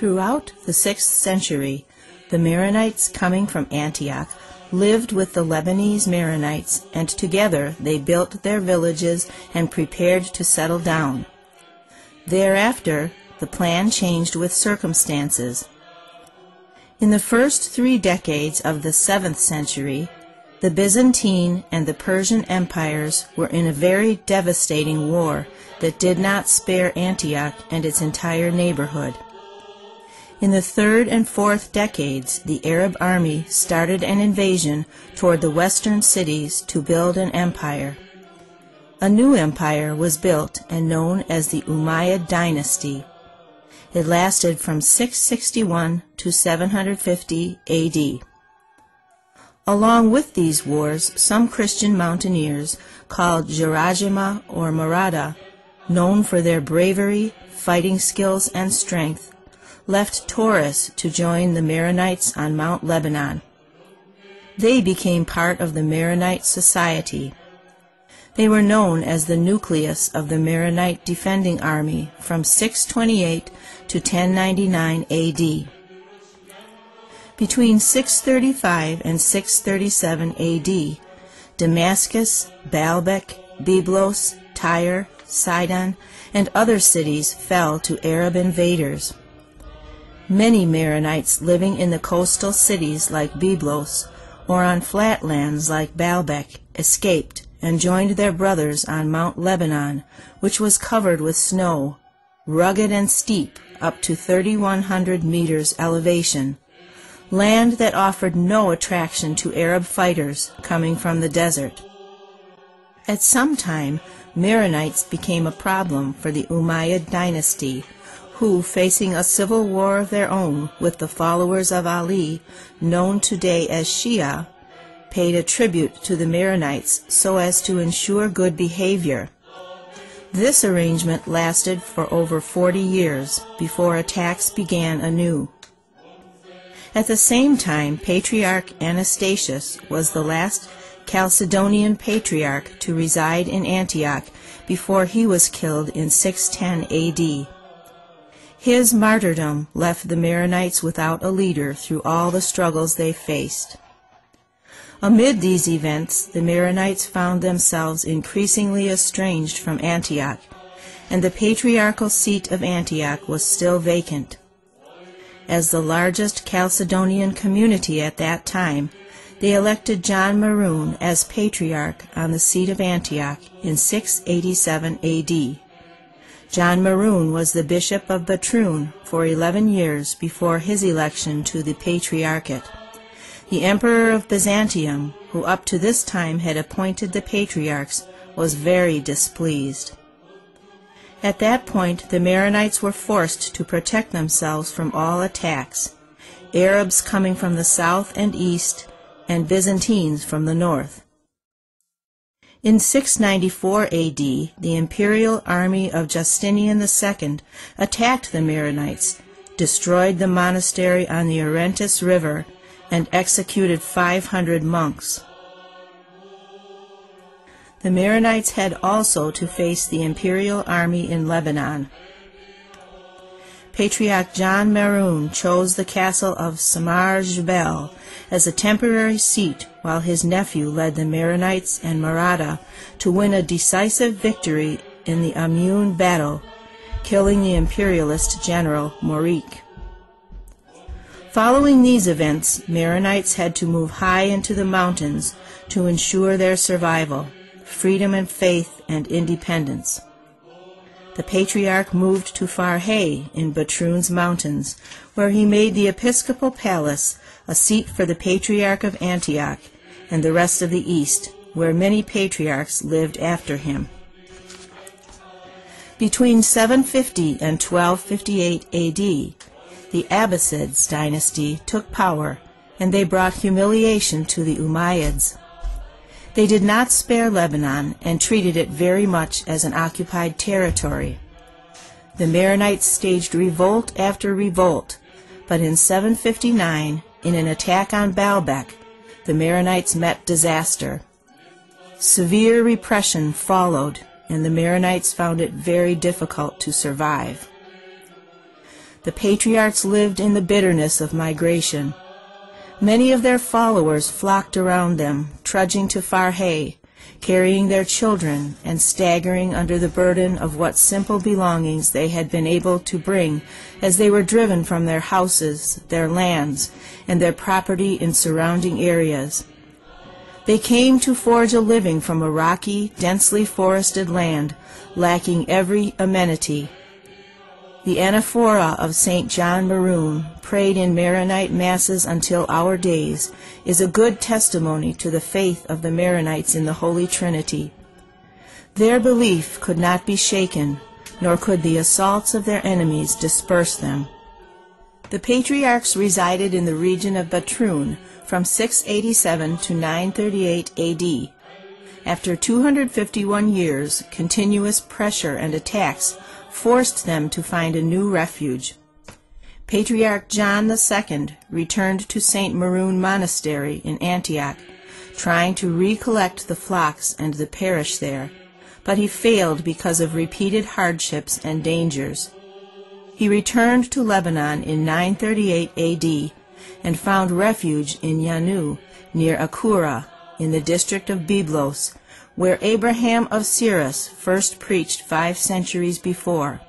Throughout the 6th century, the Maronites coming from Antioch lived with the Lebanese Maronites, and together they built their villages and prepared to settle down. Thereafter, the plan changed with circumstances. In the first 3 decades of the 7th century, the Byzantine and the Persian empires were in a very devastating war that did not spare Antioch and its entire neighborhood. In the 3rd and 4th decades, the Arab army started an invasion toward the western cities to build an empire. A new empire was built and known as the Umayyad dynasty. It lasted from 661 to 750 AD. Along with these wars, some Christian mountaineers, called Jarajima or Marada, known for their bravery, fighting skills, and strength, left Taurus to join the Maronites on Mount Lebanon. They became part of the Maronite society. They were known as the nucleus of the Maronite defending army from 628 to 1099 AD. Between 635 and 637 AD, Damascus, Baalbek, Byblos, Tyre, Sidon, and other cities fell to Arab invaders. Many Maronites living in the coastal cities like Byblos or on flatlands like Baalbek escaped and joined their brothers on Mount Lebanon, which was covered with snow, rugged and steep up to 3,100 meters elevation, land that offered no attraction to Arab fighters coming from the desert. At some time, Maronites became a problem for the Umayyad dynasty, who, facing a civil war of their own with the followers of Ali, known today as Shia, paid a tribute to the Maronites so as to ensure good behavior. This arrangement lasted for over 40 years before attacks began anew. At the same time, Patriarch Anastasius was the last Chalcedonian patriarch to reside in Antioch before he was killed in 610 AD. His martyrdom left the Maronites without a leader through all the struggles they faced. Amid these events, the Maronites found themselves increasingly estranged from Antioch, and the patriarchal seat of Antioch was still vacant. As the largest Chalcedonian community at that time, they elected John Maroon as patriarch on the seat of Antioch in 687 AD. John Maroon was the bishop of Batroun for 11 years before his election to the patriarchate. The emperor of Byzantium, who up to this time had appointed the patriarchs, was very displeased. At that point, the Maronites were forced to protect themselves from all attacks, Arabs coming from the south and east, and Byzantines from the north. In 694 AD, the imperial army of Justinian II attacked the Maronites, destroyed the monastery on the Orontes River, and executed 500 monks. The Maronites had also to face the imperial army in Lebanon. Patriarch John Maroon chose the castle of Samar Jebel as a temporary seat while his nephew led the Maronites and Marada to win a decisive victory in the Amun battle, killing the imperialist general Morik. Following these events, Maronites had to move high into the mountains to ensure their survival, freedom and faith and independence. The patriarch moved to Farhay in Batroun's mountains, where he made the episcopal palace a seat for the patriarch of Antioch and the rest of the east, where many patriarchs lived after him. Between 750 and 1258 AD, the Abbasids dynasty took power, and they brought humiliation to the Umayyads. They did not spare Lebanon and treated it very much as an occupied territory. The Maronites staged revolt after revolt, but in 759, in an attack on Baalbek, the Maronites met disaster. Severe repression followed, and the Maronites found it very difficult to survive. The patriarchs lived in the bitterness of migration. Many of their followers flocked around them, trudging to Farhay, carrying their children and staggering under the burden of what simple belongings they had been able to bring as they were driven from their houses, their lands, and their property in surrounding areas. They came to forge a living from a rocky, densely forested land, lacking every amenity. The anaphora of St. John Maroon, prayed in Maronite masses until our days, is a good testimony to the faith of the Maronites in the Holy Trinity. Their belief could not be shaken, nor could the assaults of their enemies disperse them. The patriarchs resided in the region of Batroun from 687 to 938 A.D. After 251 years, continuous pressure and attacks forced them to find a new refuge. Patriarch John II returned to St. Maroon Monastery in Antioch, trying to recollect the flocks and the parish there, but he failed because of repeated hardships and dangers. He returned to Lebanon in 938 A.D. and found refuge in Yanu, near Akura, in the district of Byblos, where Abraham of Cyrus first preached 5 centuries before.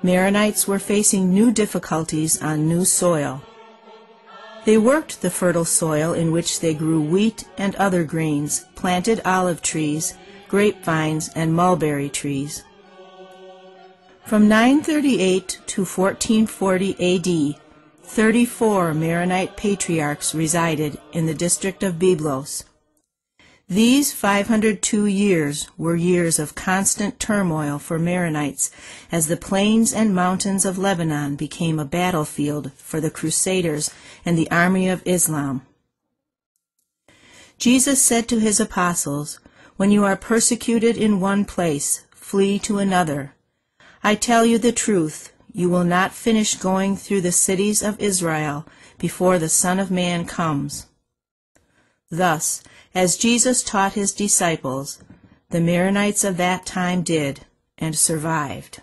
Maronites were facing new difficulties on new soil. They worked the fertile soil in which they grew wheat and other grains, planted olive trees, grapevines, and mulberry trees. From 938 to 1440 A.D., 34 Maronite patriarchs resided in the district of Byblos. These 502 years were years of constant turmoil for Maronites as the plains and mountains of Lebanon became a battlefield for the Crusaders and the army of Islam. Jesus said to his apostles, "When you are persecuted in one place, flee to another. I tell you the truth, you will not finish going through the cities of Israel before the Son of Man comes." Thus, as Jesus taught his disciples, the Maronites of that time did, and survived.